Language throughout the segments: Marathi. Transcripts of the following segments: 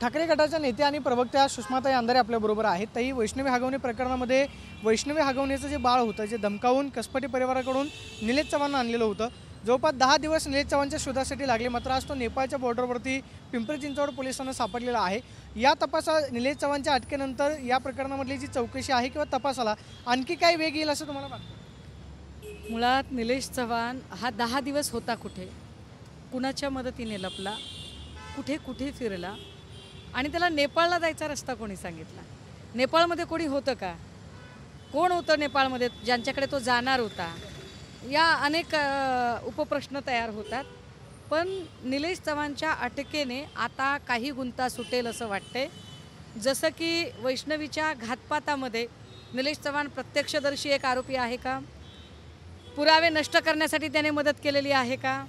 ठाकरे गटाच्या नेत्या आणि प्रवक्त्या सुषमाताई अंधारे आपल्याबरोबर आहेत। ताई, वैष्णवी हगवणे प्रकरणामध्ये वैष्णवी हगवणेचं जे बाळ होतं, जे धमकावून कसपटे परिवाराकडून निलेश चव्हाण आणलेलं होतं, जवळपास 10 दिवस निलेश चव्हाणच्या शोधासाठी लागले। मात्र आज तो नेपाळच्या बॉर्डरवरती पिंपरी चिंचवड पोलिसांना सापडलेला आहे। या तपासात निलेश चव्हाणच्या अटकेनंतर या प्रकरणामधली जी चौकशी आहे किंवा तपासाला आणखी काय वेग येईल असं तुम्हाला वाटतं? मुळात निलेश चव्हाण हा 10 दिवस होता कुठे, कुणाच्या मदतीने लपला, कुठे कुठे फिरला आणि त्याला नेपाळला जायचा रस्ता कोणी सांगितला? नेपाळमध्ये कोणी होतं का? कोण होतं नेपाळमध्ये ज्यांच्याकडे तो जाणार होता? या अनेक उपप्रश्न तयार होतात। पण निलेश चव्हाणच्या अटकेने आता काही गुंता सुटेल असं वाटते। जसं की वैष्णवीच्या घातपातामध्ये निलेश चव्हाण प्रत्यक्षदर्शी एक आरोपी आहे का? पुरावे नष्ट करण्यासाठी त्याने मदत केलेली आहे का?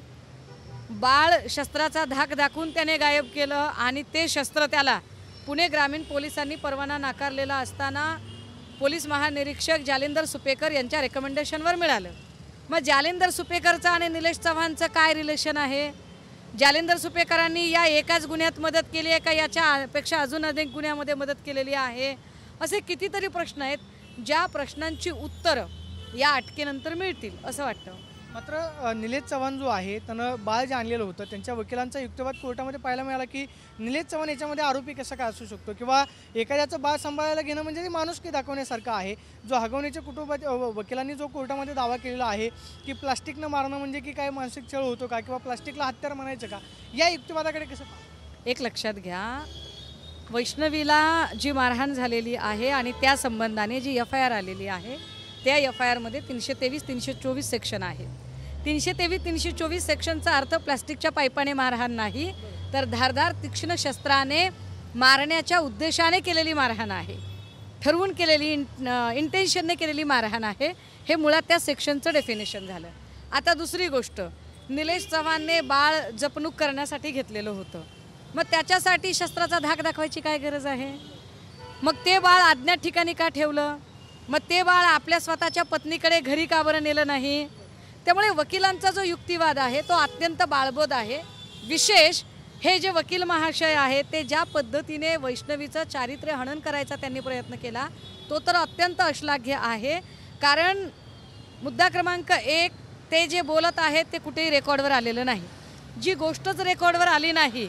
बाळ शस्त्राचा धाक दाखवून त्याने गायब केलं आणि ते शस्त्र त्याला पुणे ग्रामीण पोलिसांनी परवाना नाकारलेला असताना पोलीस महानिरीक्षक जालिंदर सुपेकर यांच्या रेकमेंडेशनवर मिळालं। मग जालिंदर सुपेकरचं आणि निलेश चव्हाणचं काय रिलेशन आहे? जालिंदर सुपेकरांनी या एकाच गुन्ह्यात मदत केली आहे का याच्यापेक्षा अजून अनेक गुन्ह्यामध्ये मदत केलेली आहे? असे कितीतरी प्रश्न आहेत, ज्या प्रश्नांची उत्तरं या अटकेनंतर मिळतील असं वाटतं। मात्र निलेश चव्हाण जो आहे त्यानं बाळ जे आणलेलं होतं, त्यांच्या वकिलांचा युक्तिवाद कोर्टामध्ये पाहायला मिळाला की निलेश चव्हाण याच्यामध्ये आरोपी कसं काय असू शकतो किंवा एखाद्याचं बाळ सांभाळायला घेणं म्हणजे माणुसकी दाखवण्यासारखं आहे। जो हगवणीच्या कुटुंबाच्या वकिलांनी जो कोर्टामध्ये दावा केलेला आहे की प्लास्टिकनं मारणं म्हणजे की काय मानसिक छळ होतो का किंवा प्लास्टिकला हत्यार म्हणायचं का, या युक्तिवादाकडे कसं पाहता? एक लक्षात घ्या, वैष्णवीला जी मारहाण झालेली आहे आणि त्या संबंधाने जी FIR आलेली आहे त्या FIRमध्ये 323 324 सेक्शन आहे। 323 324 सेक्शनचा अर्थ प्लास्टिकच्या पाईपाने मारहाण नाही, तर धारदार तीक्ष्ण शस्त्राने मारण्याच्या उद्देशाने केलेली मारहाण आहे, ठरवून केलेली इंटेन्शनने केलेली मारहाण आहे। हे मुळात त्या सेक्शनचं डेफिनेशन झालं। आता दुसरी गोष्ट, निलेश चव्हाणने बाळ जपणूक करण्यासाठी घेतलेलं होतं, मग त्याच्यासाठी शस्त्राचा धाक दाखवायची काय गरज आहे? मग ते बाळ अज्ञात ठिकाणी का ठेवलं? मग ते बाळ आपल्या स्वतःच्या पत्नीकडे घरी का बरं नेलं नाही? त्यामुळे वकिलांचा जो युक्तिवाद आहे तो अत्यंत बाळबोध आहे। विशेष हे जे वकील महाशय आहेत ते ज्या पद्धतीने वैष्णवीचं चारित्र्य हनन करायचा त्यांनी प्रयत्न केला तो तर अत्यंत अश्लाघ्य आहे। कारण मुद्दा क्रमांक 1, ते जे बोलत आहेत ते कुठेही रेकॉर्डवर आलेलं नाही। जी गोष्टच रेकॉर्डवर आली नाही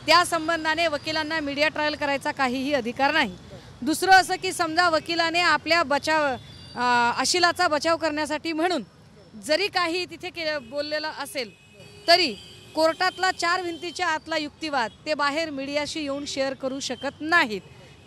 त्या संबंधाने वकिलांना मीडिया ट्रायल करायचा काहीही अधिकार नाही। दुसरं असं की समजा वकिलाने आपल्या अशिलाचा बचाव करण्यासाठी म्हणून जरी काही तिथे बोललेलं असेल तरी कोर्टातला 4 भिंतीच्या आतला युक्तिवाद ते बाहेर मीडियाशी येऊन शेअर करू शकत नाहीत।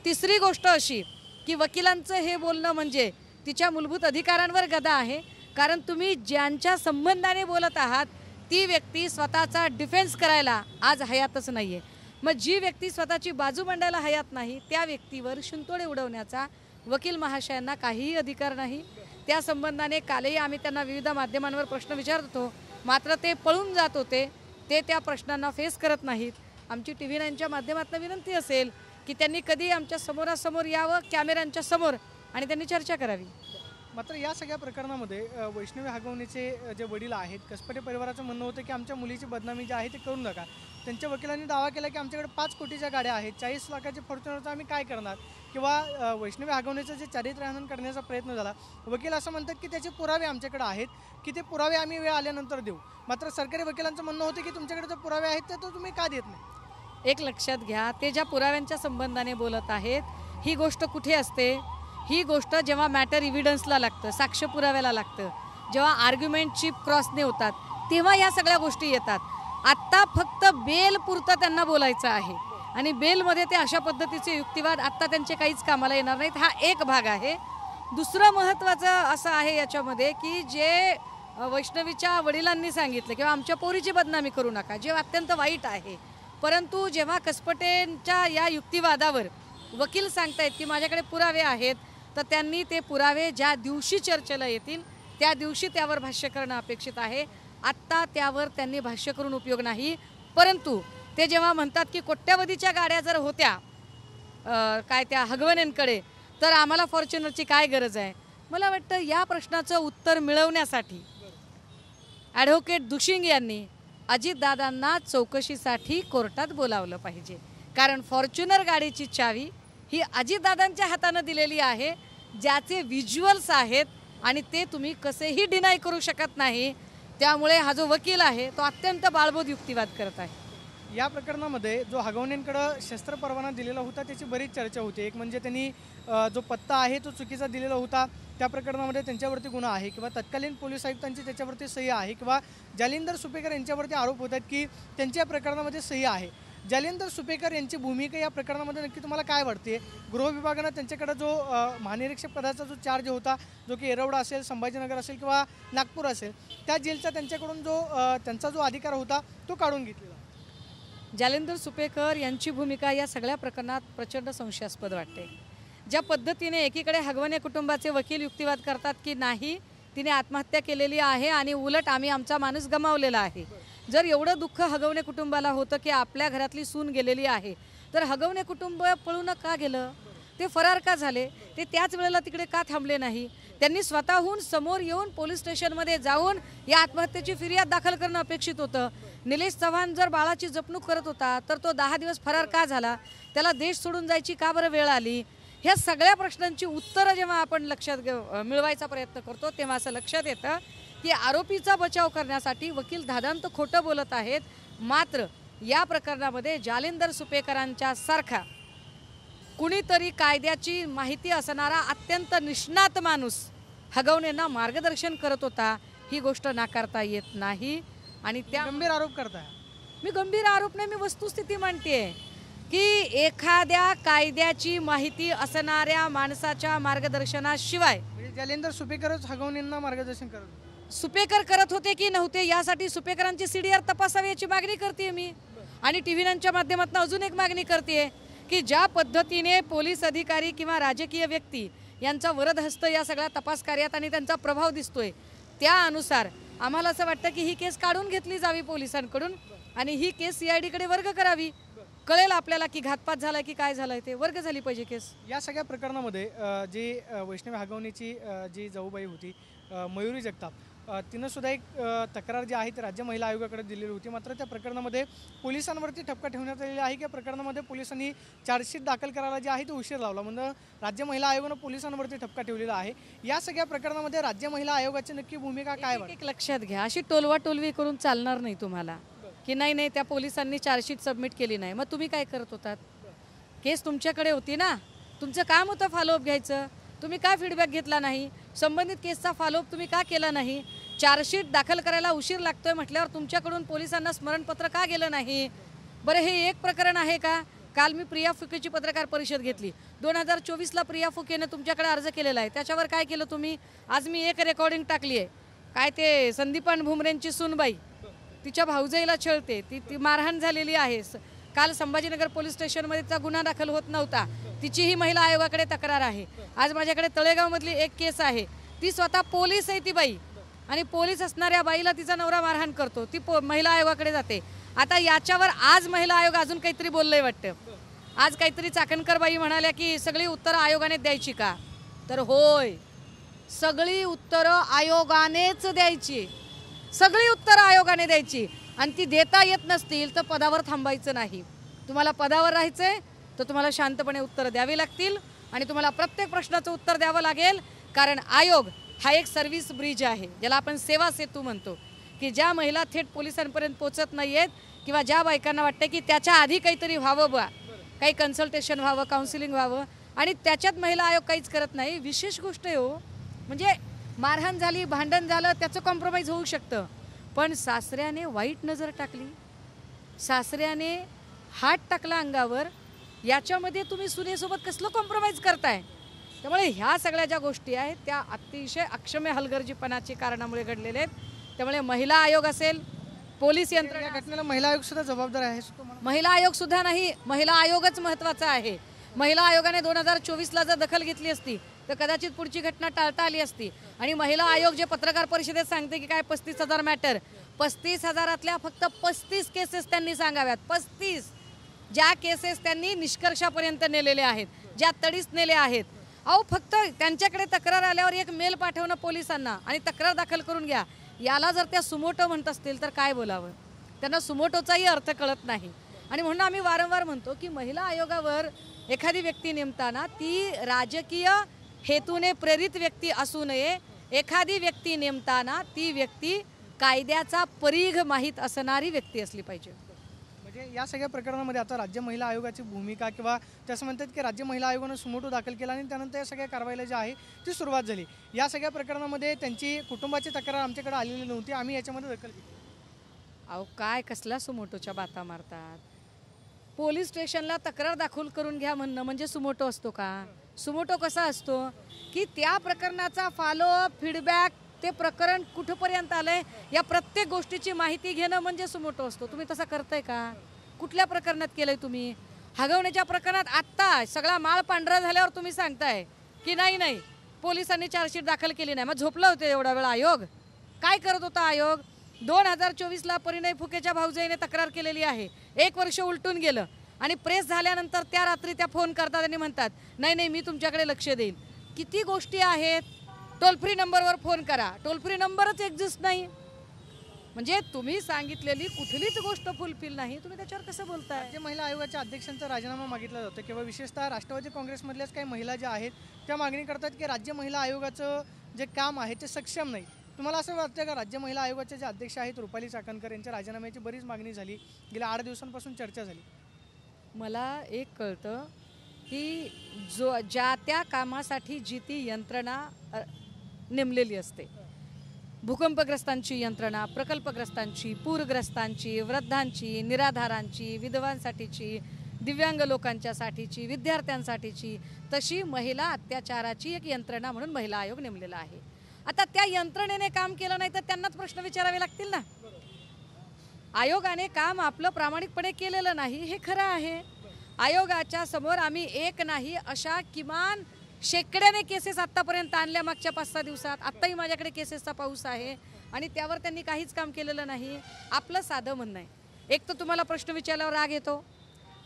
तिसरी गोष्ट अशी की वकिलांचं हे बोलणं म्हणजे तिच्या मूलभूत अधिकारांवर गदा आहे। कारण तुम्ही ज्यांच्या संबंधाने बोलत आहात ती व्यक्ती स्वतःचा डिफेन्स करायला आज हयातच नाही आहे। मग जी व्यक्ती स्वतःची बाजू मांडायला हयात नाही त्या व्यक्तीवर शिंतोडे उडवण्याचा वकील महाशयांना काहीही अधिकार नाही। त्या संबंधाने कालही आम्ही त्यांना विविध माध्यमांवर प्रश्न विचारत होतो, मात्र ते पळून जात होते, ते त्या प्रश्नांना फेस करत नाहीत। आमची TV9च्या माध्यमातून विनंती असेल की त्यांनी कधी आमच्या समोरासमोर यावं, कॅमेऱ्यांच्या समोर, आणि त्यांनी चर्चा करावी। मात्र या सगळ्या प्रकरणामध्ये वैष्णवी हगवणेचे जे वडील आहेत, कसपटे परिवाराचं म्हणणं होतं की आमच्या मुलीची बदनामी जी आहे ती करू नका। त्यांच्या वकिलांनी दावा केला की आमच्याकडे 5 कोटीच्या गाड्या आहेत, 40 लाखाचे फॉर्च्युनरचं आम्ही काय करणार, किंवा वैष्णवी हगवणेचं जे चारित्र्यहनन करण्याचा प्रयत्न झाला, वकील असं म्हणतात की त्याचे पुरावे आमच्याकडे आहेत की ते पुरावे आम्ही वेळ आल्यानंतर देऊ। मात्र सरकारी वकिलांचं म्हणणं होतं की तुमच्याकडे जर पुरावे आहेत तर तुम्ही का देत नाही? एक लक्षात घ्या, ते ज्या पुराव्यांच्या संबंधाने बोलत आहेत ही गोष्ट कुठे असते? ही गोष्ट जेव्हा मॅटर इव्हिडन्सला लागतं, साक्ष पुराव्याला लागतं, जेव्हा आर्ग्युमेंट चीप क्रॉसने होतात तेव्हा या सगळ्या गोष्टी येतात। आत्ता फक्त बेल पुरतं त्यांना बोलायचं आहे आणि बेलमध्ये ते अशा पद्धतीचे युक्तिवाद आत्ता त्यांचे काहीच कामाला येणार नाहीत। हा एक भाग आहे। दुसरं महत्त्वाचं असं आहे याच्यामध्ये की जे वैष्णवीच्या वडिलांनी सांगितलं किंवा आमच्या पोरीची बदनामी करू नका, जे अत्यंत वाईट आहे। परंतु जेव्हा कसपटेंच्या या युक्तिवादावर वकील सांगतायत की माझ्याकडे पुरावे आहेत, तर त्यांनी ते पुरावे ज्या दिवशी चर्चेला येतील त्या दिवशी त्यावर भाष्य करणं अपेक्षित आहे। आत्ता त्यावर त्यांनी भाष्य करून उपयोग नाही। परंतु ते जेव्हा म्हणतात की कोट्यवधीच्या गाड्या जर होत्या काय त्या हगवणेंकडे तर आम्हाला फॉर्च्युनरची काय गरज आहे, मला वाटतं या प्रश्नाचं उत्तर मिळवण्यासाठी ॲडव्होकेट दुशिंग यांनी अजितदादांना चौकशीसाठी कोर्टात बोलावलं पाहिजे। कारण फॉर्च्युनर गाडीची चावी ही अजितदादांच्या हातानं दिलेली आहे, ज्याचे व्हिज्युअल्स आहेत आणि ते तुम्ही कसेही डिनाय करू शकत नाही. त्यामुळे हा जो वकील आहे तो अत्यंत बाळबोध युक्तिवाद करत आहे. या प्रकरणामध्ये जो हगवणेंकडं शस्त्र परवाना दिलेला होता त्याची बरीच चर्चा होती. एक म्हणजे त्यांनी जो पत्ता आहे तो चुकीचा दिलेला होता, त्या प्रकरणामध्ये त्यांच्यावरती गुन्हा आहे, किंवा तत्कालीन पोलीस आयुक्तांची त्याच्यावरती सही आहे, किंवा जालिंदर सुपेकर यांच्यावरती आरोप होत आहेत की त्यांच्या या प्रकरणामध्ये सही आहे. जालिंदर सुपेकर यांची भूमिका या प्रकरणामध्ये नक्की तुम्हाला काय वाटते? गृह विभागानं त्यांच्याकडे जो महानिरीक्षक पदाचा जो चार्ज होता, जो की येरवडा असेल, संभाजीनगर असेल किंवा नागपूर असेल, त्या जेलचा त्यांच्याकडून जो त्यांचा जो अधिकार होता तो काढून घेतलेला. जालिंदर सुपेकर यांची भूमिका या सगळ्या प्रकरणात प्रचंड संशयास्पद वाटते. ज्या पद्धतीने एकीकडे हगवणे कुटुंबाचे वकील युक्तिवाद करतात की नाही, तिने आत्महत्या केलेली आहे आणि उलट आम्ही आमचा माणूस गमावलेला आहे. जर एवढं दुःख हगवणे कुटुंबाला होतं की आपल्या घरातली सून गेलेली आहे, तर हगवणे कुटुंब पळून का गेलं? ते फरार का झाले? ते त्याच वेळेला तिकडे का थांबले नाही? त्यांनी स्वतःहून समोर येऊन पोलीस स्टेशनमध्ये जाऊन या आत्महत्येची फिर्याद दाखल करणं अपेक्षित होतं. निलेश चव्हाण जर बाळाची जपणूक करत होता तर तो 10 दिवस फरार का झाला? त्याला देश सोडून जायची का बरं वेळ आली? ह्या सगळ्या प्रश्नांची उत्तरं जेव्हा आपण लक्षात मिळवायचा प्रयत्न करतो तेव्हा असं लक्षात येतं की आरोपीचा बचाव करण्यासाठी वकील धादांत खोटं बोलत आहेत. मात्र या प्रकरणामध्ये जालिंदर सुपेकरांच्या सारखा कुणीतरी कायद्याची माहिती असणारा अत्यंत निष्णात माणूस हगवणेंना मार्गदर्शन करत होता, ही गोष्ट नाकारता येत नाही. आणि त्या गंभीर आरोप करताय. मी गंभीर आरोप नाही, मी वस्तुस्थिती मांडतेय की एखाद्या कायद्याची माहिती असणाऱ्या माणसाच्या मार्गदर्शनाशिवाय म्हणजे जालिंदर सुपेकरच हगवणेंना मार्गदर्शन करत होते. सुपेकर करत होते की नव्हते यासाठी सुपेकरांची CDR तपासावी याची मागणी करते मी. आणि TV9च्या माध्यमातून अजून एक मागणी करते की ज्या पद्धतीने पोलीस अधिकारी किंवा राजकीय व्यक्ती यांचा वरदहस्त या सगळ्या तपास कार्यात आणि त्यांचा प्रभाव दिसतोय, त्या अनुसार आम्हाला असं वाटतं की ही केस काढून घेतली जावी पोलिसांकडून आणि ही केस CIDकडे वर्ग करावी. कळेल आपल्याला की घातपात झाला की काय झालंय, ते वर्ग झाली पाहिजे केस. या सगळ्या प्रकरणामध्ये जी वैष्णवी हगवणेची जी जाऊबाई होती मयुरी जगताप, तिनं सुद्धा एक तक्रार जी आहे ती राज्य महिला आयोगाकडे दिलेली होती. मात्र त्या प्रकरणामध्ये पोलिसांवरती ठपका ठेवण्यात आलेला आहे की प्रकरणामध्ये पोलिसांनी चार्जशीट दाखल करायला जे आहे ते उशीर लावला, म्हणजे राज्य महिला आयोगानं पोलिसांवरती ठपका ठेवलेला आहे. या सगळ्या प्रकरणामध्ये राज्य महिला आयोगाची नक्की भूमिका काय वाटते? एक लक्षात घ्या, अशी टोलवाटोलवी करून चालणार नाही तुम्हाला की नाही त्या पोलिसांनी चार्जशीट सबमिट केली नाही. मग तुम्ही काय करत होतात? केस तुमच्याकडे होती ना, तुमचं काम होतं फॉलोअप घ्यायचं. तुम्ही का फीडबॅक घेतला नाही? संबंधित केसचा फॉलोअप तुम्ही का केला नाही? चार्जशीट दाखल करायला उशीर लागतोय म्हटल्यावर तुमच्याकडून पोलिसांना स्मरणपत्र का गेलं नाही? बरं, हे एक प्रकरण आहे का? काल मी प्रिया फुकेची पत्रकार परिषद घेतली. 2024ला प्रिया फुकेने तुमच्याकडे अर्ज केलेला आहे, त्याच्यावर काय केलं तुम्ही? आज मी एक रेकॉर्डिंग टाकली आहे. काय ते संदीपान भुमरेंची सूनबाई तिच्या भाऊजाईला छळते, ती मारहाण झालेली आहे. काल संभाजीनगर पोलीस स्टेशनमध्येचा गुन्हा दाखल होत नव्हता, तिचीही महिला आयोगाकडे तक्रार आहे. आज माझ्याकडे तळेगावमधली एक केस आहे, ती स्वतः पोलीस आहे ती बाई, आणि पोलीस असणाऱ्या बाईला तिचा नवरा मारहाण करतो, ती महिला आयोगाकडे जाते. आता याच्यावर आज महिला आयोग अजून काहीतरी बोललंय वाटतं. आज काहीतरी चाकणकर बाई म्हणाल्या की सगळी उत्तरं आयोगाने द्यायची का? तर होय, सगळी उत्तरं आयोगानेच द्यायची, सगळी उत्तरं आयोगाने द्यायची. आणि ती देता येत नसतील तर पदावर थांबायचं नाही. तुम्हाला पदावर राहायचंय तर तुम्हाला शांतपणे उत्तरं द्यावी लागतील आणि तुम्हाला प्रत्येक प्रश्नाचं उत्तर द्यावं लागेल. कारण आयोग हा एक सर्व्हिस ब्रिज आहे, ज्याला आपण सेवा सेतू म्हणतो, की ज्या महिला थेट पोलिसांपर्यंत पोचत नाही आहेत किंवा ज्या बायकांना वाटतं की त्याच्या आधी काहीतरी व्हावं, बा काही कन्सल्टेशन व्हावं, काउन्सिलिंग व्हावं, आणि त्याच्यात महिला आयोग काहीच करत नाही. विशेष गोष्ट आहे हो, म्हणजे मारहाण झाली, भांडण झालं, त्याचं कॉम्प्रोमाइज होऊ शकतं, पण सासऱ्याने वाईट नजर टाकली, सासऱ्याने हात टाकला अंगावर, याच्यामध्ये तुम्ही सुनेसोबत कसलं कॉम्प्रोमाइज करताय? त्यामुळे ह्या सगळ्या ज्या गोष्टी आहेत त्या अतिशय अक्षम्य हलगर्जीपणाची कारणामुळे घडलेले आहेत. त्यामुळे महिला आयोग असेल, पोलीस यंत्रणा, या घटनेला महिला आयोग सुद्धा जबाबदार आहे. महिला आयोग सुद्धा नाही, महिला आयोगच महत्त्वाचा आहे. महिला आयोगाने 2024ला जर दखल घेतली असती तर कदाचित पुढची घटना टाळता आली असती. आणि महिला आयोग जे पत्रकार परिषदेत सांगते की काय 35,000 मॅटर, 35,000तल्या फक्त 35 केसेस त्यांनी सांगाव्यात. 35 ज्या केसेस त्यांनी निष्कर्षापर्यंत नेलेले आहेत, ज्या तडीस नेले आहेत. अहो, फक्त त्यांच्याकडे तक्रार आल्यावर एक मेल पाठवणं पोलिसांना आणि तक्रार दाखल करून घ्या, याला जर त्या सुमोटो म्हणत असतील तर काय बोलावं? त्यांना सुमोटोचाही अर्थ कळत नाही. आणि म्हणून आम्ही वारंवार म्हणतो की महिला आयोगावर एखादी व्यक्ती नेमताना ती राजकीय हेतूने प्रेरित व्यक्ती असू नये. एखादी व्यक्ती नेमताना ती व्यक्ती कायद्याचा परीघ माहीत असणारी व्यक्ती असली पाहिजे. म्हणजे या सगळ्या प्रकरणामध्ये आता राज्य महिला आयोगाची भूमिका किंवा तसं म्हणतात की राज्य महिला आयोगानं सुमोटो दाखल केला आणि त्यानंतर या सगळ्या कारवाईला जी आहे ती सुरुवात झाली. या सगळ्या प्रकरणामध्ये त्यांची कुटुंबाची तक्रार आमच्याकडे आलेली नव्हती, आम्ही याच्यामध्ये दखल घेतली. अहो काय कसला सुमोटोच्या बाता मारतात. पोलीस स्टेशनला तक्रार दाखल करून घ्या म्हणणं म्हणजे सुमोटो असतो का? सुमोटो कसा असतो की त्या प्रकरणाचा फॉलोअप फीडबॅक ते प्रकरण कुठंपर्यंत आलंय या प्रत्येक गोष्टीची माहिती घेणं म्हणजे सुमोटो असतो. तुम्ही तसं करताय का? कुठल्या प्रकरणात केलंय तुम्ही? हगवण्याच्या प्रकरणात आत्ता सगळा माळ पांढरा झाल्यावर तुम्ही सांगताय की नाही पोलिसांनी चार्जशीट दाखल केली नाही. मग झोपलं होतं एवढा वेळ आयोग? काय करत होता आयोग? 2024ला परिणय फुकेच्या भाऊजाईने तक्रार केलेली आहे. 1 वर्ष उलटून गेलं आणि प्रेस झाल्यानंतर त्या रात्री त्या फोन करतात आणि म्हणतात नाही मी तुमच्याकडे लक्ष देईल. किती गोष्टी आहेत. टोल फ्री नंबरवर फोन करा. टोल फ्री नंबरच एक्झिस्ट नाही. म्हणजे तुम्ही सांगितलेली कुठलीच गोष्ट फुलफिल नाही. तुम्ही त्याच्यावर कसं बोलताय? राज्य महिला आयोगाच्या अध्यक्षांचा राजीनामा मागितला जातो किंवा विशेषतः राष्ट्रवादी काँग्रेसमधल्याच काही महिला ज्या आहेत त्या मागणी करतात की राज्य महिला आयोगाचं जे काम आहे ते सक्षम नाही. तुम्हाला असं वाटतं का राज्य महिला आयोगाचे जे अध्यक्ष आहेत रुपाली चाकणकर यांच्या राजीनाम्याची बरीच मागणी झाली, गेल्या 8 दिवसांपासून चर्चा झाली? मला एक कळतं की ज्या त्या कामासाठी जी ती यंत्रणा नेमलेली असते, भूकंपग्रस्तांची यंत्रणा, प्रकल्पग्रस्तांची, पूरग्रस्तांची, वृद्धांची, निराधारांची, विधवांसाठीची, दिव्यांग लोकांच्यासाठीची, विद्यार्थ्यांसाठीची, तशी महिला अत्याचाराची एक यंत्रणा म्हणून महिला आयोग नेमलेला आहे. आता त्या यंत्रणेने काम केलं नाही तर त्यांनाच प्रश्न विचारावे लागतील ना. आयोगाने काम आपलं प्रामाणिकपणे केलेलं नाही हे खरं आहे. आयोगाच्या समोर आम्ही एक नाही अशा किमान शेकड्याने केसेस आत्तापर्यंत आणल्या मागच्या 5-6 दिवसात. आत्ताही माझ्याकडे केसेसचा पाऊस आहे आणि त्यावर त्यांनी काहीच काम केलेलं नाही. आपलं साधं म्हणणं आहे, एक तर तुम्हाला प्रश्न विचारल्यावर राग येतो.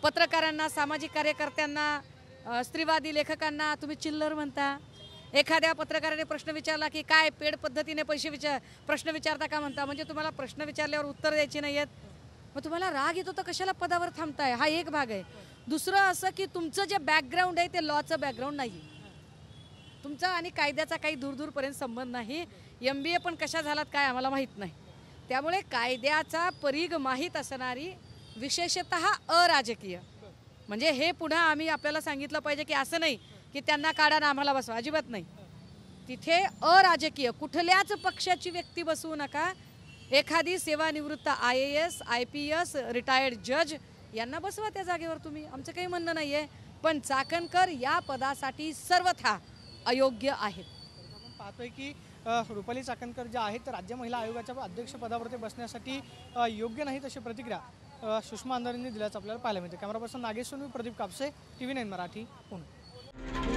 पत्रकारांना, सामाजिक कार्यकर्त्यांना, स्त्रीवादी लेखकांना तुम्ही चिल्लर म्हणता. एखाद्या पत्रकाराने प्रश्न विचारला की काय पेड पद्धतीने प्रश्न विचारता का म्हणता. म्हणजे तुम्हाला प्रश्न विचारल्यावर उत्तर द्यायची नाही आहेत. मग तुम्हाला राग येतो तर कशाला पदावर थांबताय? हा एक भाग आहे. दुसरं असं की तुमचं जे बॅकग्राऊंड आहे ते लॉचं बॅकग्राऊंड नाही. तुमचा आणि कायद्याचा काही दूरपर्यंत संबंध नाही. MBA पण कशा झालात काय आम्हाला माहीत नाही. त्यामुळे कायद्याचा परीघ माहीत असणारी, विशेषतः अराजकीय, म्हणजे हे पुन्हा आम्ही आपल्याला सांगितलं पाहिजे की असं नाही की त्यांना काढा ना आम्हाला बसवा, अजिबात नाही. तिथे अराजकीय कुठल्याच पक्षाची व्यक्ती बसवू नका. एखादी सेवानिवृत्त IAS, IPS, रिटायर्ड जज यांना बसवा त्या जागेवर तुम्ही. आमचं काही म्हणणं नाही आहे. पण चाकणकर या पदासाठी सर्वथा अयोग्य आहेत. आपण पाहतोय की रुपाली चाकणकर ज्या आहेत तर राज्य महिला आयोगाच्या अध्यक्षपदावर ते बसण्यासाठी योग्य नाहीत अशी प्रतिक्रिया सुषमा अंधारेंनी दिल्याचं आपल्याला पाहायला मिळते. Camera person Nagesh Sonavi, Pradeep Kapse, TV9 Marathi, Pune.